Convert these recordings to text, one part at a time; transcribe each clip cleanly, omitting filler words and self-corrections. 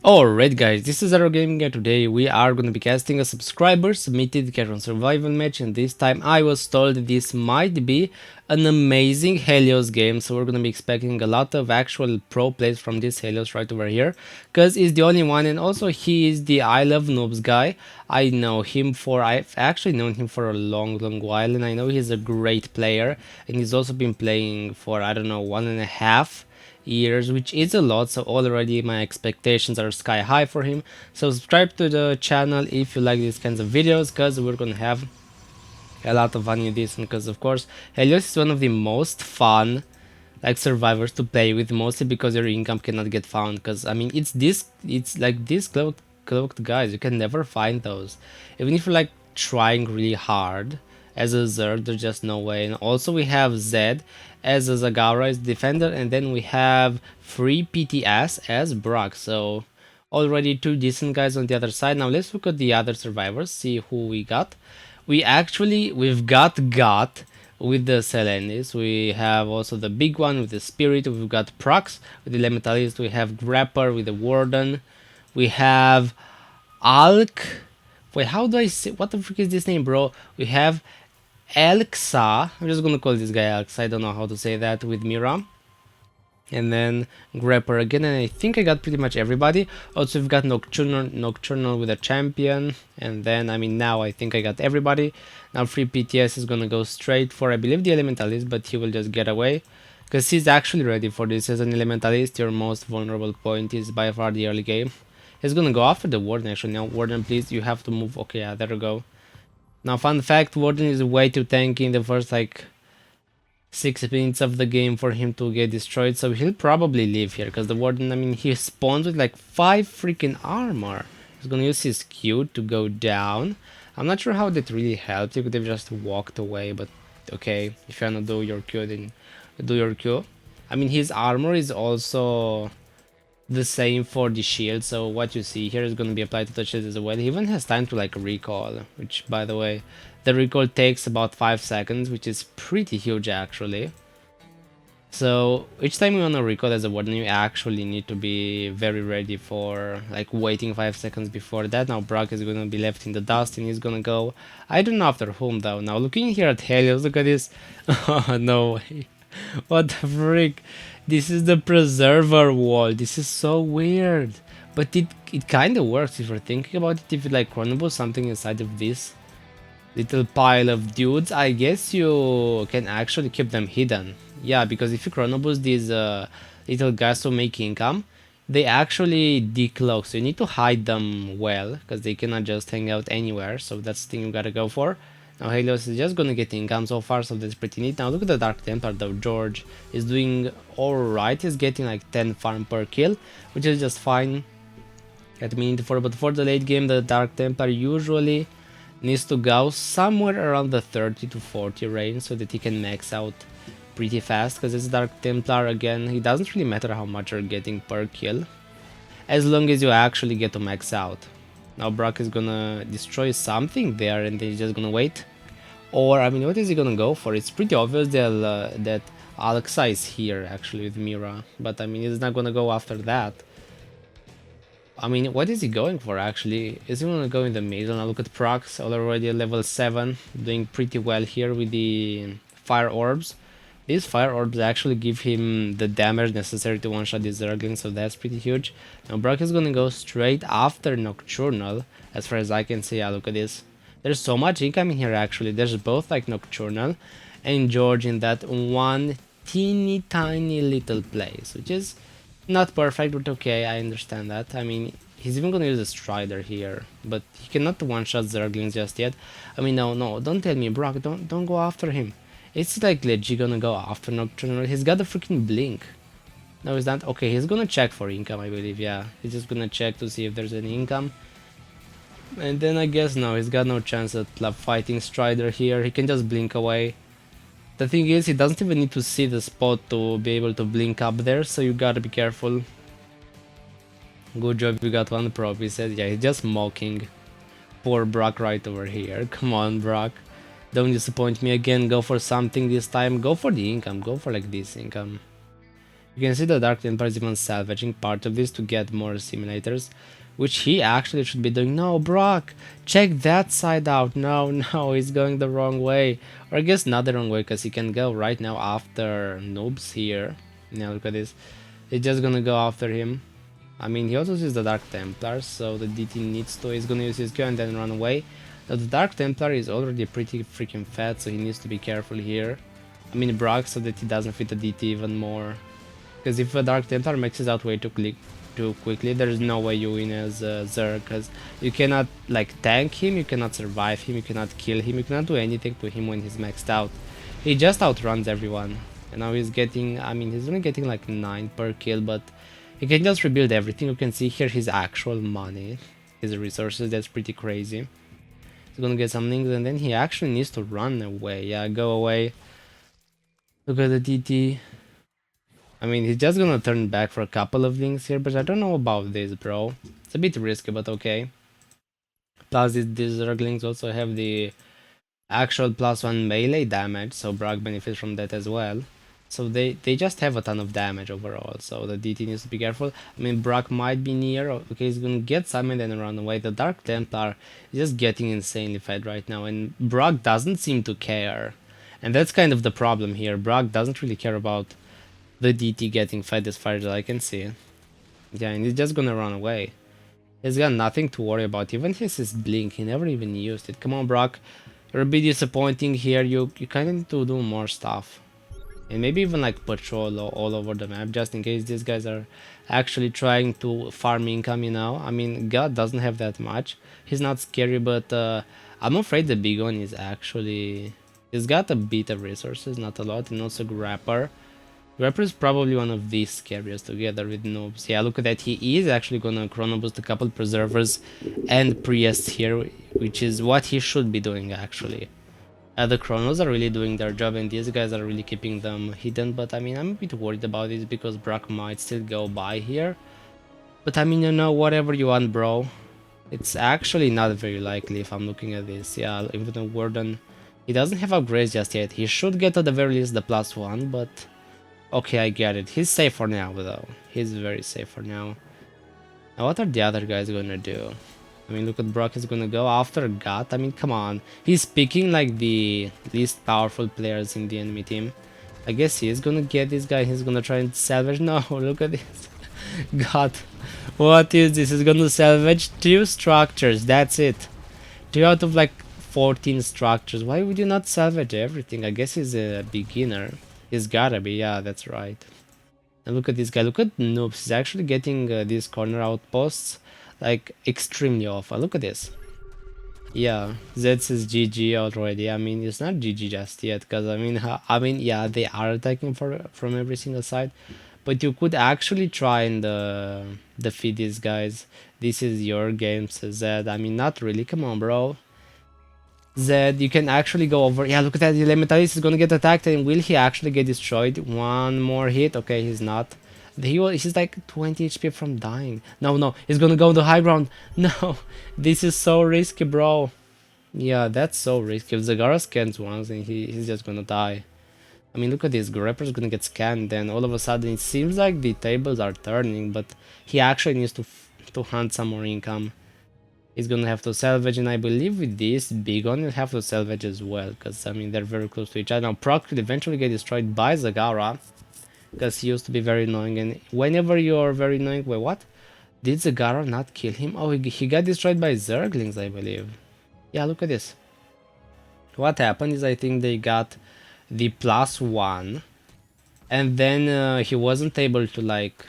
Alright guys, this is Zerg Gaming and today we are going to be casting a subscriber submitted Kerrigan Survival match, and this time I was told this might be an amazing Helios game, so we're going to be expecting a lot of actual pro plays from this Helios right over here, because he's the only one, and also he is the I Love Noobs guy. I've actually known him for a long while, and I know he's a great player, and he's also been playing for, I don't know, 1.5 years, which is a lot, so already my expectations are sky high for him. So subscribe to the channel if you like these kinds of videos, because we're gonna have a lot of fun in this, because of course Helios is one of the most fun like survivors to play with, mostly because your income cannot get found, because I mean it's like these cloaked guys, you can never find those even if you're like trying really hard. As a Zerg, there's just no way. And also we have Zed as a Zagara as defender, and then we have free PTS as Brock. So already two decent guys on the other side. Now let's look at the other survivors, see who we got. We've got with the Selenis. We have also the big one with the Spirit. We've got Prox with the Elementalist. We have Grapper with the Warden. We have Alk. Wait, how do I say? What the frick is this name, bro? We have Elxa. I'm just gonna call this guy Elxa. I don't know how to say that, with Mira. And then Grapper again, and I think I got pretty much everybody. Also, we've got Nocturnal with a champion, and then I mean now I think I got everybody. Now free PTS is gonna go straight for, I believe, the Elementalist, but he will just get away because he's actually ready for this. As an Elementalist, your most vulnerable point is by far the early game. He's gonna go after the Warden actually. Now Warden, please, you have to move. Okay, yeah, there we go. Now fun fact, Warden is way too tanky in the first like 6 minutes of the game for him to get destroyed, so he'll probably leave here, because the Warden, I mean, he spawns with like 5 freaking armor. He's gonna use his Q to go down. I'm not sure how that really helped. You could have just walked away, but okay, if you wanna do your Q, then do your Q. I mean, his armor is also the same for the shield, so what you see here is going to be applied to the shield as well. He even has time to like recall, which, by the way, the recall takes about 5 seconds, which is pretty huge actually. So each time you want to recall as a Warden, you actually need to be very ready for like waiting 5 seconds before that. Now Brock is going to be left in the dust, and he's going to go, I don't know after whom though. Now looking here at Helios, look at this. Oh, no way. What the frick? This is the preserver wall. This is so weird. But it kind of works if you're thinking about it. If you like chronobus something inside of this little pile of dudes, I guess you can actually keep them hidden. Yeah, because if you chronobus these little guys to make income, they actually decloak. So you need to hide them well, because they cannot just hang out anywhere. So that's the thing you gotta go for. Now Helios is just gonna get income so far, so that's pretty neat. Now look at the Dark Templar though. George is doing alright. He's getting like 10 farm per kill, which is just fine at minute 4. But for the late game, the Dark Templar usually needs to go somewhere around the 30 to 40 range, so that he can max out pretty fast. Because it's Dark Templar, again, it doesn't really matter how much you're getting per kill, as long as you actually get to max out. Now Brock is gonna destroy something there, and then he's just gonna wait. Or, I mean, what is he gonna go for? It's pretty obvious that Alexa is here, actually, with Mira. But, I mean, he's not gonna go after that. I mean, what is he going for, actually? Is he gonna go in the middle? Now look at Prox, already at level 7, doing pretty well here with the Fire Orbs. These Fire Orbs actually give him the damage necessary to one-shot these Zerglings, so that's pretty huge. Now Brock is gonna go straight after Nocturnal, as far as I can see. Yeah, look at this. There's so much income in here actually. There's both like Nocturnal and George in that one teeny tiny little place, which is not perfect, but okay, I understand that. I mean, he's even gonna use a Strider here, but he cannot one-shot Zerglings just yet. I mean, no, don't tell me, Brock, don't go after him. It's like legit gonna go after Nocturnal. He's got the freaking blink. No, he's not. Okay, he's gonna check for income, I believe. Yeah, he's just gonna check to see if there's any income. And then I guess no, he's got no chance at fighting Strider here. He can just blink away. The thing is, he doesn't even need to see the spot to be able to blink up there, so you gotta be careful. Good job, you got one prop, he said. Yeah, he's just mocking poor Brock right over here. Come on, Brock. Don't disappoint me again. Go for something this time. Go for the income. Go for like this income. You can see the Dark Templar is even salvaging part of this to get more simulators, which he actually should be doing. No, Brock, check that side out. No, no, he's going the wrong way. Or I guess not the wrong way, because he can go right now after Noobs here. Now look at this. He's just gonna go after him. I mean, he also uses the Dark Templar, so the DT needs to. He's gonna use his Q and then run away. Now the Dark Templar is already pretty freaking fat, so he needs to be careful here. I mean, Brock, so that he doesn't fit the DT even more. Because if a Dark Templar maxes out way too quickly, there's no way you win as Zerg, because you cannot like tank him, you cannot survive him, you cannot kill him, you cannot do anything to him when he's maxed out. He just outruns everyone. And now he's getting, I mean, he's only getting like 9 per kill, but he can just rebuild everything. You can see here his actual money, his resources. That's pretty crazy. He's gonna get some links, and then he actually needs to run away. Yeah, go away. Look at the DT. I mean, he's just gonna turn back for a couple of links here, but I don't know about this, bro. It's a bit risky, but okay. Plus, these Zerglings also have the actual +1 melee damage, so Brock benefits from that as well. So they just have a ton of damage overall, so the DT needs to be careful. I mean, Brock might be near. Okay, he's gonna get summoned and run away. The Dark Templar is just getting insanely fed right now, and Brock doesn't seem to care. And that's kind of the problem here. Brock doesn't really care about the DT getting fed as far as I can see. Yeah, and he's just gonna run away. He's got nothing to worry about. Even his blink, he never even used it. Come on, Brock. You're a bit disappointing here. You kind of need to do more stuff. And maybe even like patrol all over the map, just in case these guys are actually trying to farm income, you know. I mean, God doesn't have that much. He's not scary, but I'm afraid the big one is actually... He's got a bit of resources, not a lot, and also Grapper. Grapper is probably one of the scariest together with Noobs. Yeah, look at that. He is actually gonna chrono boost a couple preservers and priests here, which is what he should be doing actually. The chronos are really doing their job, and these guys are really keeping them hidden, but I mean, I'm a bit worried about this because Brock might still go by here. But I mean, you know, whatever you want, bro. It's actually not very likely if I'm looking at this. Yeah, even the Warden, he doesn't have upgrades just yet. He should get at the very least the +1, but... Okay, I get it. He's safe for now, though. He's very safe for now. Now, what are the other guys gonna do? I mean, look at Brock is gonna go after God. I mean, come on. He's picking like the least powerful players in the enemy team. I guess he is gonna get this guy. He's gonna try and salvage. No, look at this. God, what is this? He's gonna salvage 2 structures. That's it. 2 out of like 14 structures. Why would you not salvage everything? I guess he's a beginner. He's gotta be. Yeah, that's right. And look at this guy. Look at Noobs. He's actually getting these corner outposts like extremely awful. Look at this. Yeah, that says GG already. I mean, it's not GG just yet, because I mean, yeah, they are attacking from every single side, but you could actually try and defeat these guys. This is your game, says Zed. I mean, not really. Come on, bro. Zed, you can actually go over. Yeah, look at that. The Elementalist is gonna get attacked, and will he actually get destroyed? One more hit. Okay, he's not. He's like 20 HP from dying. No, he's gonna go on the high ground. No, this is so risky, bro. Yeah, that's so risky. If Zagara scans once, and he's just gonna die. I mean, look at this. Grapper's gonna get scanned, then all of a sudden it seems like the tables are turning, but he actually needs to hunt some more income. He's gonna have to salvage, and I believe with this big one he'll have to salvage as well, because I mean they're very close to each other. Now Proc will eventually get destroyed by Zagara, because he used to be very annoying, and whenever you're very annoying... Wait, what? Did Zagara not kill him? Oh, he got destroyed by Zerglings, I believe. Yeah, look at this. What happened is I think they got the +1, and then he wasn't able to like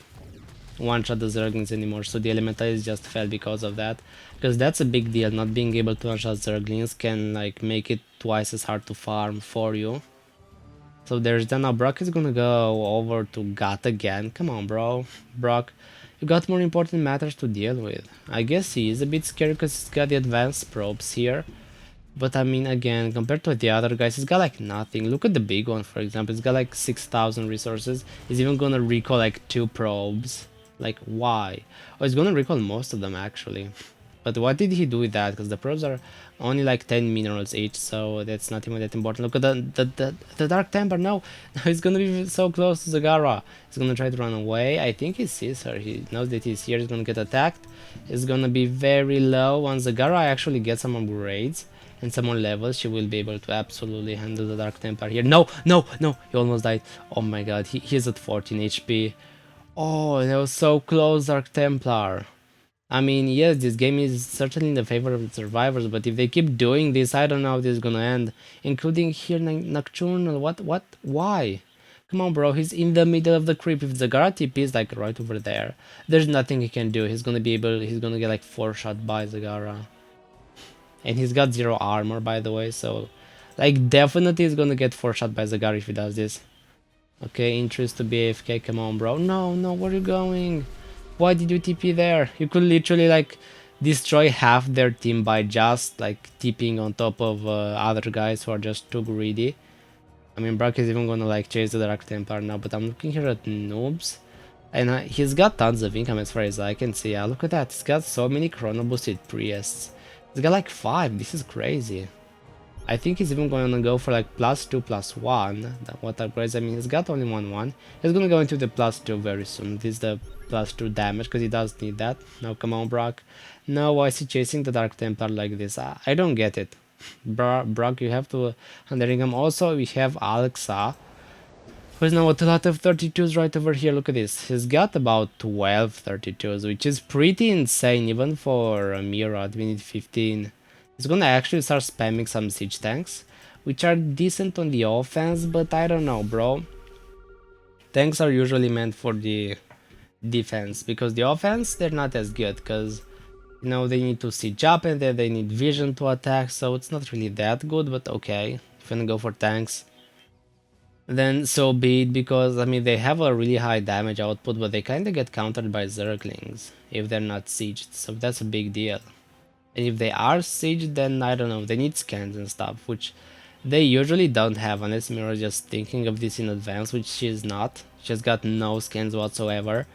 one-shot the Zerglings anymore, so the Elementalist just fell because of that. Because that's a big deal. Not being able to one-shot Zerglings can like make it twice as hard to farm for you. So there's that. Now Brock is gonna go over to Gat again. Come on, bro. Brock, you got more important matters to deal with. I guess he is a bit scary because he's got the advanced probes here. But I mean, again, compared to the other guys, he's got like nothing. Look at the big one, for example. He's got like 6,000 resources. He's even gonna recall like 2 probes. Like, why? Oh, he's gonna recall most of them, actually. But what did he do with that? Because the probes are only like 10 minerals each, so that's not even that important. Look at the Dark Temper. No, he's gonna be so close to Zagara. He's gonna try to run away. I think he sees her. He knows that he's here. He's gonna get attacked. It's gonna be very low. Once Zagara actually gets some upgrades and some more levels, she will be able to absolutely handle the Dark Temper here. No, no, no! He almost died. Oh my god, he's at 14 HP. Oh, that was so close, Dark Templar. I mean, yes, this game is certainly in the favor of the survivors, but if they keep doing this, I don't know how this is gonna end. Including here Nocturnal, what, why? Come on, bro, he's in the middle of the creep. If Zagara TP is like right over there, there's nothing he can do. He's gonna get like 4-shot by Zagara. And he's got 0 armor, by the way, so like definitely he's gonna get 4-shot by Zagara if he does this. Okay, interest to be AFK, come on, bro. No, no, where are you going? Why did you TP there? You could literally like destroy half their team by just like TPing on top of other guys who are just too greedy. I mean, Brock is even gonna like chase the Dark Templar now, but I'm looking here at noobs. And he's got tons of income as far as I can see. Look at that, he's got so many chrono boosted priests. He's got like 5, this is crazy. I think he's even going to go for like +2, +1. What upgrades? I mean, he's got only 1/1. He's going to go into the +2 very soon. This is the +2 damage because he does need that. No, come on, Brock. No, why is he chasing the Dark Templar like this? I don't get it. Brock, you have to handling him. Also, we have Alexa, who's now with a lot of 32s right over here. Look at this. He's got about 12 32s, which is pretty insane even for Mira. We need 15. He's gonna actually start spamming some siege tanks, which are decent on the offense, but I don't know, bro. Tanks are usually meant for the defense, because the offense, they're not as good, because, you know, they need to siege up and then they need vision to attack, so it's not really that good, but okay. If you're gonna go for tanks, then so be it, because, I mean, they have a really high damage output, but they kinda get countered by Zerglings if they're not sieged, so that's a big deal. And if they are sieged, then I don't know, they need scans and stuff, which they usually don't have, unless Mira is just thinking of this in advance, which she's not. She's got no scans whatsoever.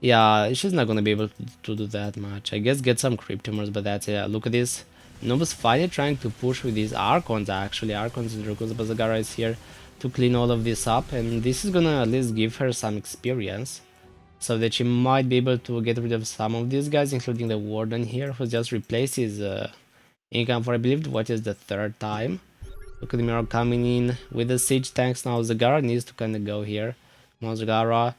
Yeah, she's not gonna be able to do that much. I guess get some Cryptomers, but that's it. Yeah, look at this. Noob's finally trying to push with these Archons, actually. Archons and Drukus, but Zagara is here to clean all of this up, and this is gonna at least give her some experience, so that she might be able to get rid of some of these guys, including the Warden here, who just replaced his income for, I believe, what is the 3rd time. Look at the Mirror coming in with the siege tanks now. Zagara needs to kind of go here. Come on, Zagara.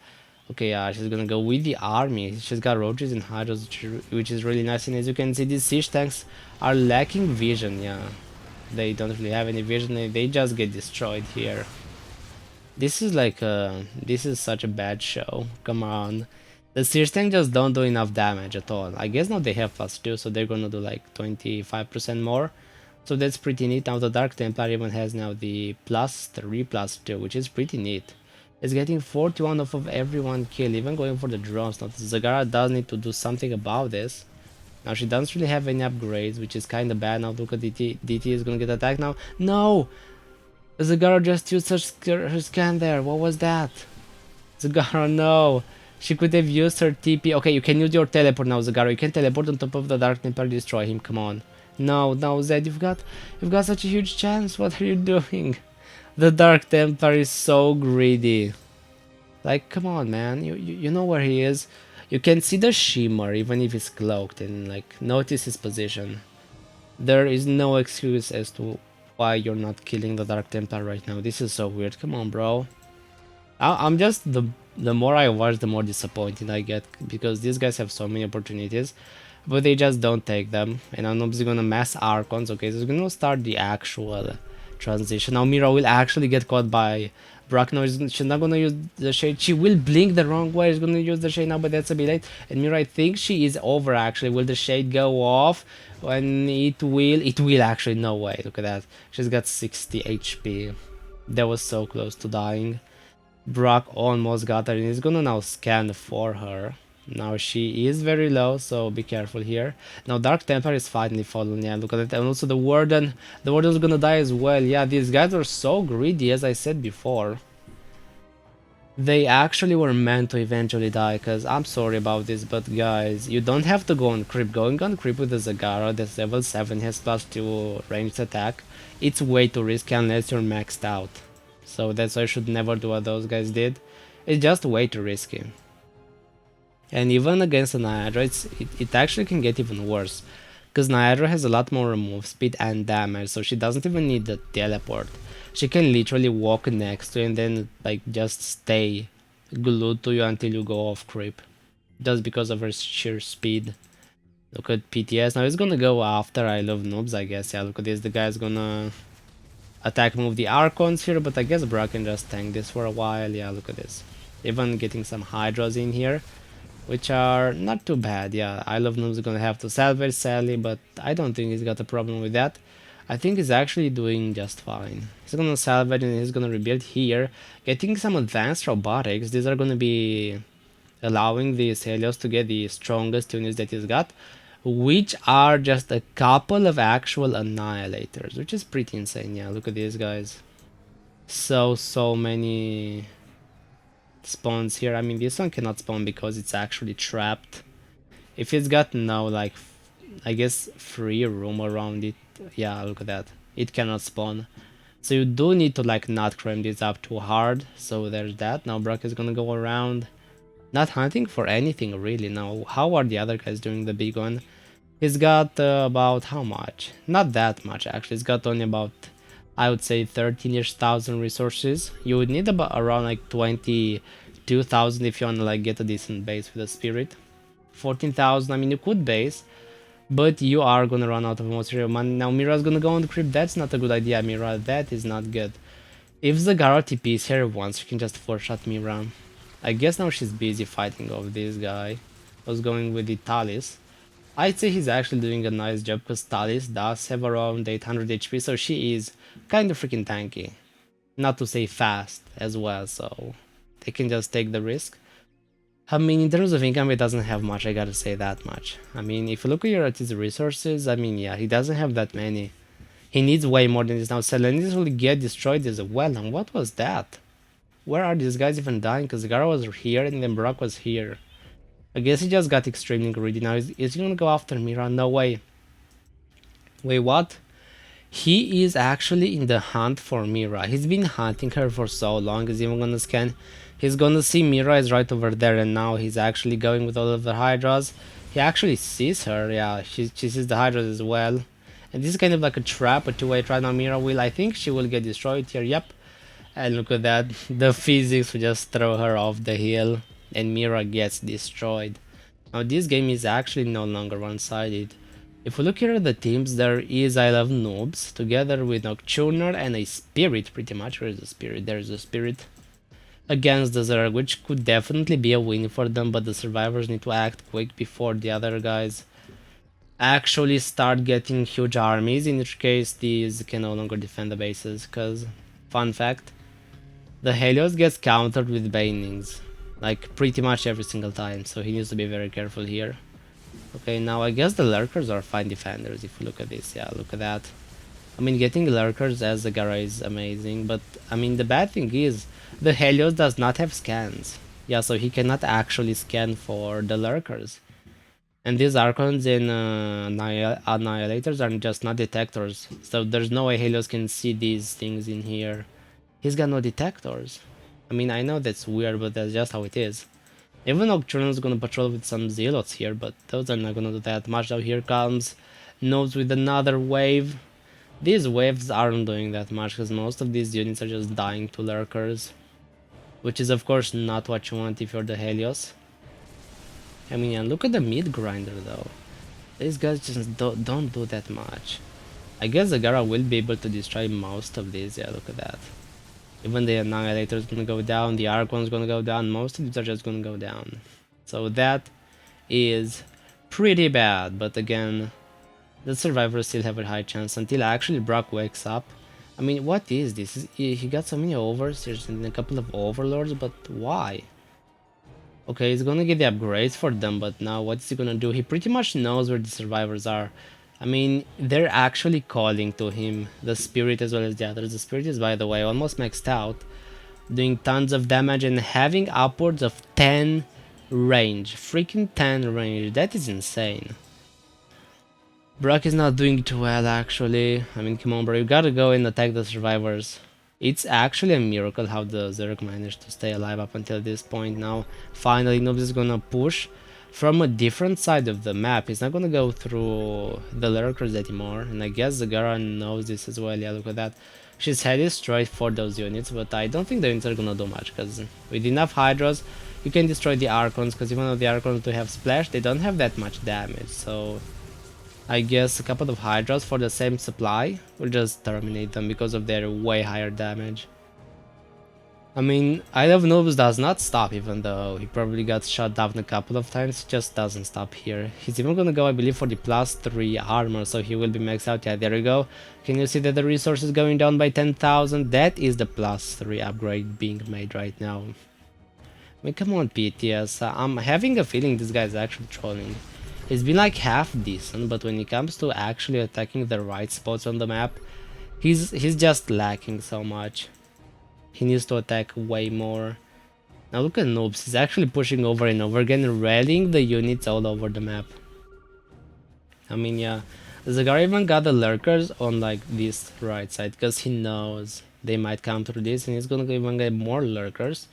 Okay, yeah, she's gonna go with the army. She's got Roaches and Hydros, which is really nice, and as you can see, these siege tanks are lacking vision, yeah. They don't really have any vision, they just get destroyed here. This is like this is such a bad show. Come on. The Siege tank just don't do enough damage at all. I guess now they have +2, so they're gonna do like 25% more. So that's pretty neat. Now the Dark Templar even has now the +3, +2, which is pretty neat. It's getting 41 off of every 1 kill, even going for the drones. Now Zagara does need to do something about this. Now she doesn't really have any upgrades, which is kinda bad. Now look at DT. DT is gonna get attacked now. No! Zagara just used her scan there. What was that? Zagara, no. She could have used her TP. Okay, you can use your teleport now, Zagara. You can teleport on top of the Dark Templar, destroy him. Come on. No, no, Zed, you've got such a huge chance. What are you doing? The Dark Templar is so greedy. Like, come on, man. You know where he is. You can see the shimmer even if he's cloaked, and like notice his position. There is no excuse as to why you're not killing the Dark Templar right now. This is so weird. Come on, bro. I'm just, the more I watch, the more disappointed I get, because these guys have so many opportunities, but they just don't take them. And I'm obviously gonna mass Archons. Okay, so it's gonna start the actual transition. Now Mira will actually get caught by Brock. No, she's not gonna use the shade. She will blink the wrong way. She's gonna use the shade now, but that's a bit late. And Mira, I think she is over actually. Will the shade go off? When it will actually. No way. Look at that. She's got 60 HP. That was so close to dying. Brock almost got her, and he's gonna now scan for her. Now she is very low, so be careful here. Now Dark Templar is finally fallen. Yeah, look at it. And also the Warden's gonna die as well. Yeah, these guys are so greedy, as I said before. They actually were meant to eventually die, because I'm sorry about this, but guys, you don't have to go on creep. Going on creep with the Zagara that's level 7 has +2 ranged attack, it's way too risky unless you're maxed out. So that's why you should never do what those guys did. It's just way too risky. And even against a Niagara, it actually can get even worse. Because Niagara has a lot more move speed and damage, so she doesn't even need the teleport. She can literally walk next to you and then like just stay glued to you until you go off creep. Just because of her sheer speed. Look at PTS. Now he's gonna go after I Love Noobs, I guess. Yeah, look at this. The guy's gonna attack move the Archons here, but I guess Bra can just tank this for a while. Yeah, look at this. Even getting some Hydras in here, which are not too bad. Yeah, I Love Noobs is gonna have to salvage sadly, but I don't think he's got a problem with that. I think he's actually doing just fine. He's gonna salvage and he's gonna rebuild here, getting some advanced robotics. These are gonna be allowing these Helios to get the strongest units that he's got, which are just a couple of actual Annihilators, which is pretty insane. Yeah, look at these guys. So many spawns here. I mean, this one cannot spawn because it's actually trapped. If it's got no, like, I guess free room around it, yeah, look at that. It cannot spawn. So you do need to like not cram this up too hard. So there's that. Now Brock is gonna go around, not hunting for anything really. Now, how are the other guys doing the big one? He's got about how much? Not that much actually. He's got only about, I would say, 13-ish thousand resources. You would need about around like 22,000 if you wanna like get a decent base with a spirit. 14,000. I mean, you could base, but you are gonna run out of material money. Now Mira's gonna go on the creep. That's not a good idea, Mira. That is not good. If Zagara TPs here once, you can just 4-shot Mira. I guess now she's busy fighting off this guy. I was going with the Talis. I'd say he's actually doing a nice job because Talis does have around 800 HP, so she is kind of freaking tanky. Not to say fast as well, so they can just take the risk. I mean, in terms of income, it doesn't have much, I gotta say that much. I mean, if you look at his resources, I mean, yeah, he doesn't have that many. He needs way more than this now. Selenis will get destroyed as well, and what was that? Where are these guys even dying? Because Gara was here and then Brock was here. I guess he just got extremely greedy. Now, is he gonna go after Mira? No way. Wait, what? He is actually in the hunt for Mira. He's been hunting her for so long. He's even gonna scan. He's gonna see Mira is right over there, and now he's actually going with all of the Hydras. He actually sees her. Yeah, she sees the Hydras as well. And this is kind of like a trap, a two-way trap. Now Mira will, I think she will get destroyed here. Yep. And look at that. The physics will just throw her off the hill, and Mira gets destroyed. Now this game is actually no longer one-sided. If we look here at the teams, there is I Love Noobs together with Nocturner and a Spirit, pretty much. Where is the Spirit? There's the Spirit. Against the Zerg, which could definitely be a win for them, but the survivors need to act quick before the other guys actually start getting huge armies, in which case these can no longer defend the bases, because, fun fact, the Helios gets countered with Banings, like pretty much every single time, so he needs to be very careful here. Okay, now I guess the Lurkers are fine defenders if you look at this. Yeah, look at that. I mean, getting Lurkers as the Gara is amazing, but I mean, the bad thing is the Helios does not have scans. Yeah, so he cannot actually scan for the Lurkers. And these Archons and Annihilators are just not detectors, so there's no way Helios can see these things in here. He's got no detectors. I mean, I know that's weird, but that's just how it is. Even Nocturnal is gonna patrol with some Zealots here, but those are not gonna do that much. Now here comes Nodes with another wave. These waves aren't doing that much because most of these units are just dying to Lurkers, which is of course not what you want if you're the Helios. I mean, yeah, look at the mid grinder though. These guys just don't do that much. I guess the Gara will be able to destroy most of these. Yeah, look at that. Even the Annihilator is gonna go down, the Archon's gonna go down, most of these are just gonna go down. So that is pretty bad, but again, the survivors still have a high chance until actually Brock wakes up. I mean, what is this? He got so many overseers and a couple of overlords, but why? Okay, he's gonna get the upgrades for them, but now what's he gonna do? He pretty much knows where the survivors are. I mean, they're actually calling to him, the Spirit as well as the others. The Spirit is, by the way, almost maxed out. doing tons of damage and having upwards of 10 range. Freaking 10 range, that is insane. Brock is not doing too well actually. I mean, come on bro, you gotta go and attack the survivors. It's actually a miracle how the Zerg managed to stay alive up until this point. Now, finally, Neeb is gonna push from a different side of the map. He's not gonna go through the lurkers anymore, and I guess Zagara knows this as well. Yeah, look at that. She's headed straight for those units, but I don't think the units are gonna do much, because with enough Hydras, you can destroy the Archons, because even though the Archons do have Splash, they don't have that much damage, so I guess a couple of Hydras for the same supply will just terminate them because of their way higher damage. I mean, I Love Noobs does not stop, even though he probably got shot down a couple of times, he just doesn't stop here. He's even gonna go, I believe, for the +3 armor, so he will be maxed out. Yeah, there we go. Can you see that the resource is going down by 10,000? That is the +3 upgrade being made right now. I mean, come on, PTS. I'm having a feeling this guy is actually trolling. He's been like half decent, but when it comes to actually attacking the right spots on the map, he's just lacking so much. He needs to attack way more. Now look at Noobs, he's actually pushing over and over again, rallying the units all over the map. I mean, yeah, Zagar even got the lurkers on like this right side, because he knows they might come through this, and he's gonna even get more lurkers.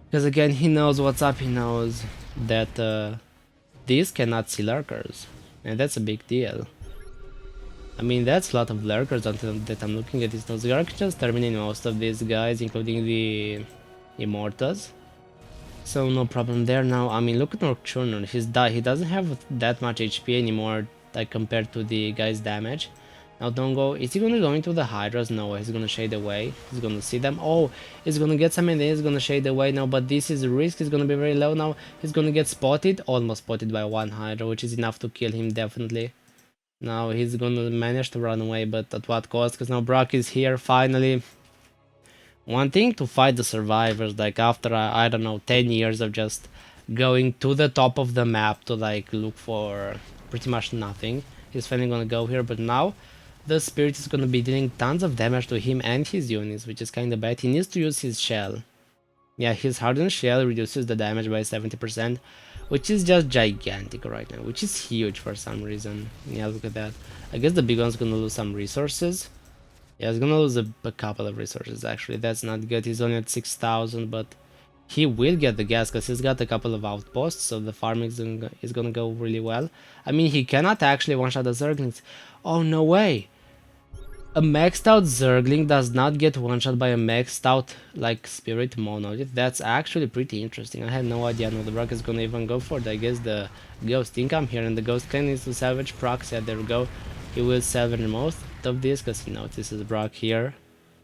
Because again, he knows what's up, he knows that these cannot see lurkers, and that's a big deal. I mean, that's a lot of lurkers until that I'm looking at this. Zagar can just terminate most of these guys, including the Immortals. So no problem there now. I mean, look at Nocturnal. He doesn't have that much HP anymore, like compared to the guy's damage. Now don't go. Is he gonna go into the Hydras? No, he's gonna shade away. He's gonna see them. Oh, he's gonna get some and then he's gonna shade away now, but this is a risk. He's gonna be very low now. He's gonna get spotted, almost spotted by one Hydra, which is enough to kill him definitely. Now he's gonna manage to run away, but at what cost? Because now Brock is here finally. Wanting to fight the survivors, like after, I don't know, 10 years of just going to the top of the map to like look for pretty much nothing. He's finally gonna go here, but now the Spirit is gonna be dealing tons of damage to him and his units, which is kinda bad. He needs to use his shell. Yeah, his hardened shell reduces the damage by 70%, which is just gigantic right now, which is huge for some reason. Yeah, look at that. I guess the big one's gonna lose some resources. Yeah, he's gonna lose a couple of resources actually. That's not good. He's only at 6,000, but he will get the gas because he's got a couple of outposts, so the farming is gonna go really well. I mean, he cannot actually one-shot the Zerglings. Oh, no way! A maxed out Zergling does not get one-shot by a maxed out like Spirit Monolith. That's actually pretty interesting. I had no idea. No, the Brock is gonna even go for it. I guess the Ghost income here, and the Ghost Clan needs to salvage procs. Yeah, there we go. He will salvage most of this because he knows this is Brock here.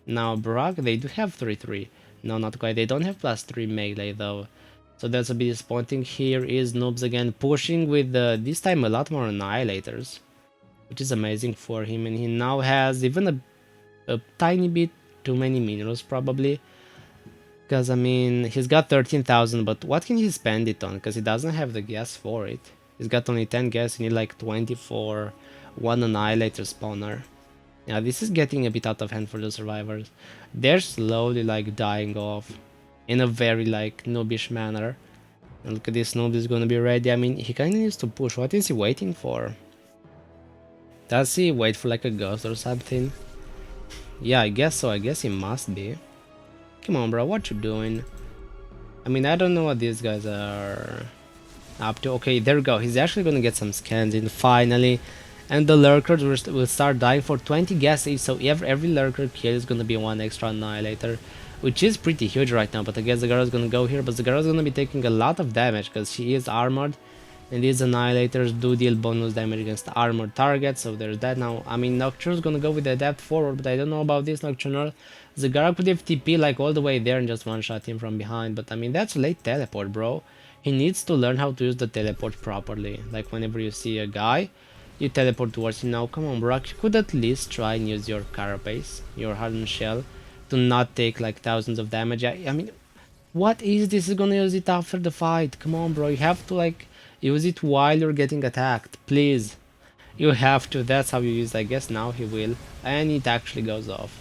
Now Brock, they do have 3-3. No, not quite. They don't have +3 melee though, so that's a bit disappointing. Here is Noobs again pushing with this time a lot more Annihilators, which is amazing for him, and he now has even a tiny bit too many minerals probably, because I mean he's got 13,000, but what can he spend it on, because he doesn't have the gas for it. He's got only 10 gas, he need like 20 for one Annihilator spawner. Yeah, this is getting a bit out of hand for the survivors. They're slowly like dying off in a very like noobish manner. And look at this, Noob is gonna be ready. I mean, he kinda needs to push. What is he waiting for? Does he wait for like a ghost or something? Yeah, I guess so. I guess he must be. Come on, bro, what you doing? I mean, I don't know what these guys are up to. Okay, there we go. He's actually gonna get some scans in finally. And the lurkers will start dying for 20 gas each, so every lurker kill is gonna be one extra Annihilator, which is pretty huge right now. But I guess the girl is gonna go here, but the girl is gonna be taking a lot of damage because she is armored, and these Annihilators do deal bonus damage against armored targets, so there's that. Now, I mean, Nocturne's gonna go with the Adapt forward, but I don't know about this Nocturnal. Zagara could have TP like all the way there and just one-shot him from behind, but I mean, that's late teleport, bro. He needs to learn how to use the teleport properly, like whenever you see a guy, you teleport towards him. Now, come on, Brock, you could at least try and use your Carapace, your hardened shell, to not take like thousands of damage. I mean, what is this? He's gonna use it after the fight. Come on, bro, you have to like use it while you're getting attacked, please. You have to. That's how you use. I guess now he will, and it actually goes off.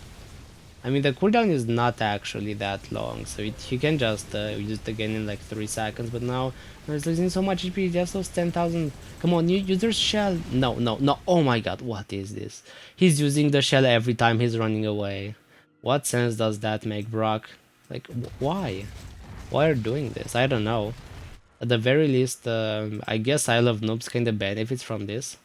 I mean, the cooldown is not actually that long, so he can just use it again in like 3 seconds, but now he's losing so much HP, he just lost 10,000. Come on, you use your shell. No, no, no. Oh my god, what is this? He's using the shell every time he's running away. What sense does that make, Brock? Like, why? Why are you doing this? I don't know. At the very least, I guess I Love Noobs kinda benefits from this.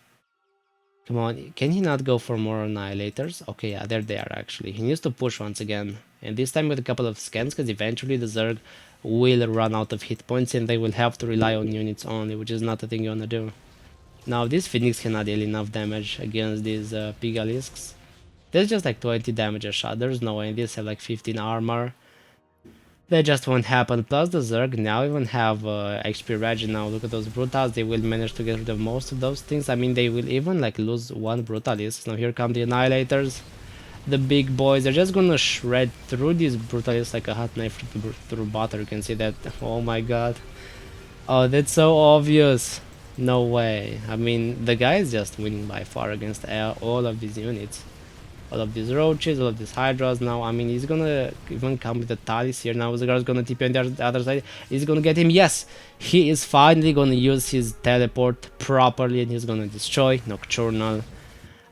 Come on, can he not go for more Annihilators? Okay, yeah, there they are actually. He needs to push once again. And this time with a couple of scans, because eventually the Zerg will run out of hit points and they will have to rely on units only, which is not the thing you wanna do. Now, this Phoenix cannot deal enough damage against these Pigalisks. There's just like 20 damage a shot, there's no way. These have like 15 armor. That just won't happen. Plus the Zerg now even have HP regen now. Look at those Brutals. They will manage to get rid of most of those things. I mean, they will even like lose one Brutalist. Now here come the Annihilators. The big boys. They're just gonna shred through these Brutalists like a hot knife through butter. You can see that. Oh my god. Oh, that's so obvious. No way. I mean, the guy is just winning by far against all of these units. All of these roaches, all of these hydras now. I mean, he's gonna even come with the Talis here now. The guy's gonna TP on the other side. He's gonna get him. Yes, he is finally gonna use his teleport properly and he's gonna destroy Nocturnal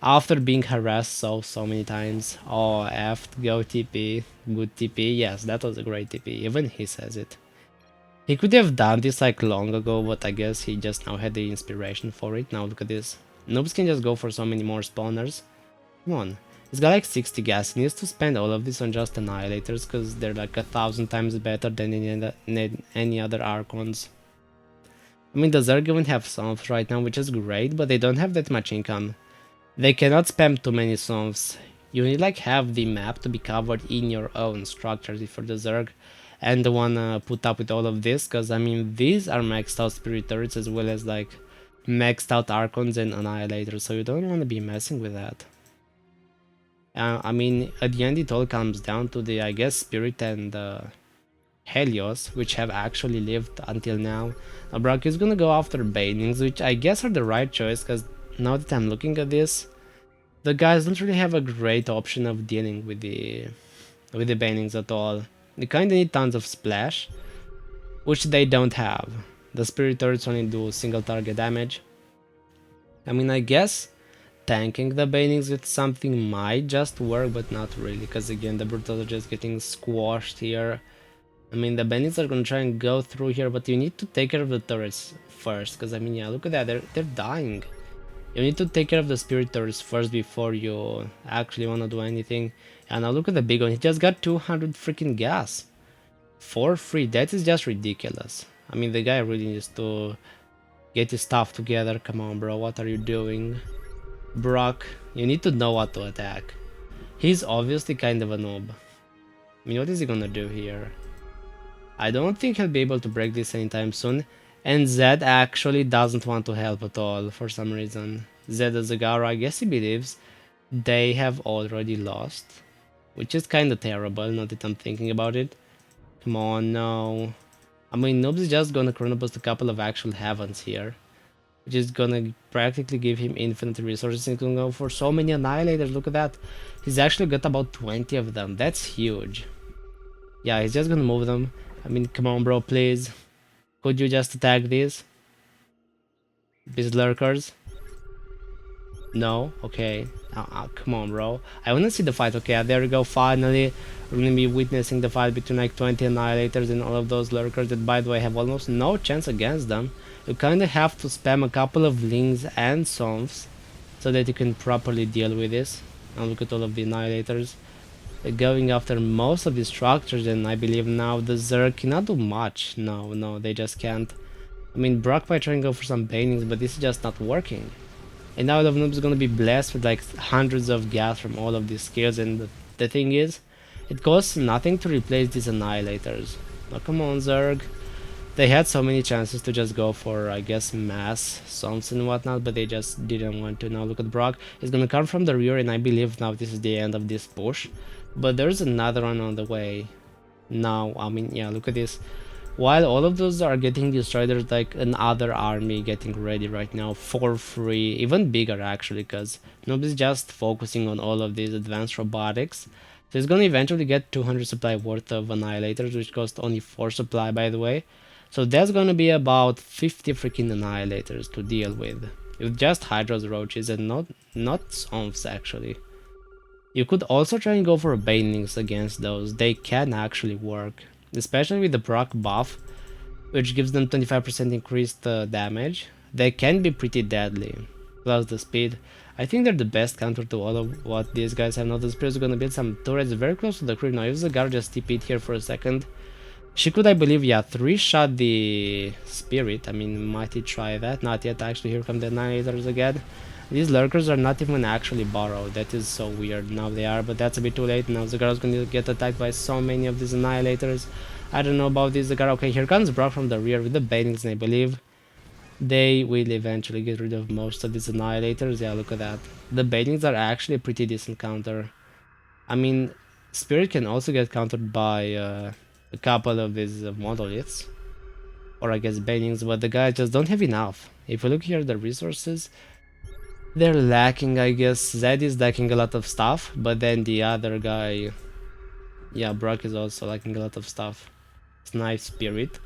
after being harassed so many times. Oh, F, go TP. Good TP. Yes, that was a great TP. Even he says it. He could have done this like long ago, but I guess he just now had the inspiration for it. Now look at this. Noobs can just go for so many more spawners. Come on. He's got like 60 gas. He needs to spend all of this on just Annihilators because they're like 1,000 times better than any other Archons. I mean, the Zerg even have Sonfs right now, which is great, but they don't have that much income. They cannot spam too many Sonfs. You need like have the map to be covered in your own structures for the Zerg and wanna put up with all of this, because I mean, these are maxed out Spirit Turrets as well as like maxed out Archons and Annihilators, so you don't want to be messing with that. I mean, at the end it all comes down to the, I guess, Spirit and Helios, which have actually lived until now. Now Brock is gonna go after Banings, which I guess are the right choice, because now that I'm looking at this, the guys don't really have a great option of dealing with the Banings at all. They kinda need tons of splash, which they don't have. The Spirit Turrets only do single target damage. I mean, I guess tanking the Banings with something might just work, but not really, because again the Brutals are just getting squashed here. I mean, the Banings are gonna try and go through here, but you need to take care of the turrets first, because I mean, yeah, look at that, they're dying. You need to take care of the Spirit Turrets first before you actually wanna do anything. And now look at the big one, he just got 200 freaking gas for free. That is just ridiculous. I mean, the guy really needs to get his stuff together. Come on, bro, what are you doing? Brock, you need to know what to attack. He's obviously kind of a noob. I mean, what is he gonna do here? I don't think he'll be able to break this anytime soon. And Zed actually doesn't want to help at all for some reason. Zed and Zagara, I guess he believes they have already lost, which is kind of terrible, now that I'm thinking about it. Come on, no. I mean, Noob's just gonna Chrono Boost a couple of actual Heavens here, which is gonna practically give him infinite resources. He's gonna go for so many Annihilators, look at that. He's actually got about 20 of them, that's huge. Yeah, he's just gonna move them. I mean, come on, bro, please. Could you just attack these? These lurkers? No? Okay. Come on, bro. I wanna see the fight. Okay, there we go, finally. We're gonna be witnessing the fight between like 20 Annihilators and all of those lurkers that, by the way, have almost no chance against them. You kinda have to spam a couple of Lings and Sonfs so that you can properly deal with this. Now look at all of the Annihilators. They're going after most of these structures, and I believe now the Zerg cannot do much. No, they just can't. I mean, Brock might try and go for some Banings, but this is just not working. And now Love Noob is gonna be blessed with like hundreds of gas from all of these skills, and the thing is, it costs nothing to replace these Annihilators. Now come on, Zerg. They had so many chances to just go for, I guess, mass songs and whatnot, but they just didn't want to. Now look at Brock. He's gonna come from the rear, and I believe now this is the end of this push. But there's another one on the way. Now, I mean, yeah, look at this. While all of those are getting destroyed, there's like another army getting ready right now for free. Even bigger, actually, because nobody's just focusing on all of these advanced robotics. So he's gonna eventually get 200 supply worth of Annihilators, which cost only 4 supply, by the way. So that's gonna be about 50 freaking Annihilators to deal with just Hydra's roaches and not Somphs actually. You could also try and go for Banelings against those. They can actually work, especially with the Brock buff, which gives them 25% increased damage. They can be pretty deadly, plus the speed. I think they're the best counter to all of what these guys have. Now the Spirit is gonna build some turrets very close to the creep. Now if Zagar just TP'd here for a second, she could, I believe, yeah, 3-shot the Spirit. I mean, might he try that? Not yet, actually. Here come the Annihilators again. These lurkers are not even actually borrowed. That is so weird. Now they are, but that's a bit too late. Now Zagar's gonna get attacked by so many of these Annihilators. I don't know about this Zagar. Okay, here comes Brock from the rear with the Banings, and I believe they will eventually get rid of most of these Annihilators. Yeah, look at that. The Banings are actually a pretty decent counter. I mean, Spirit can also get countered by a couple of these monoliths, or I guess Banings, but the guys just don't have enough. If you look here at the resources, they're lacking, I guess. Zed is lacking a lot of stuff, but then the other guy, yeah, Brock is also lacking a lot of stuff. Snipe Spirit,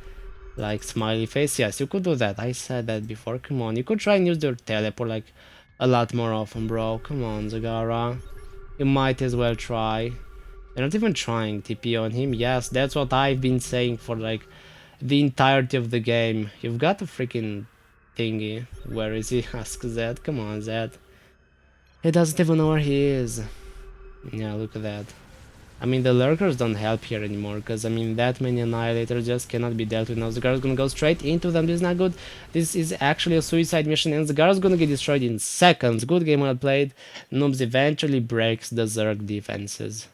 like Smiley Face, yes, you could do that. I said that before, come on. You could try and use your teleport like a lot more often, bro. Come on, Zagara. You might as well try. You're not even trying TP on him. Yes, that's what I've been saying for like the entirety of the game. You've got a freaking thingy. Where is he? Ask Zed. Come on, Zed. He doesn't even know where he is. Yeah, look at that. I mean, the lurkers don't help here anymore, because, I mean, that many Annihilators just cannot be dealt with. Now Zagar's gonna go straight into them. This is not good. This is actually a suicide mission, and Zagar's gonna get destroyed in seconds. Good game well played. Noobs eventually breaks the Zerg defenses.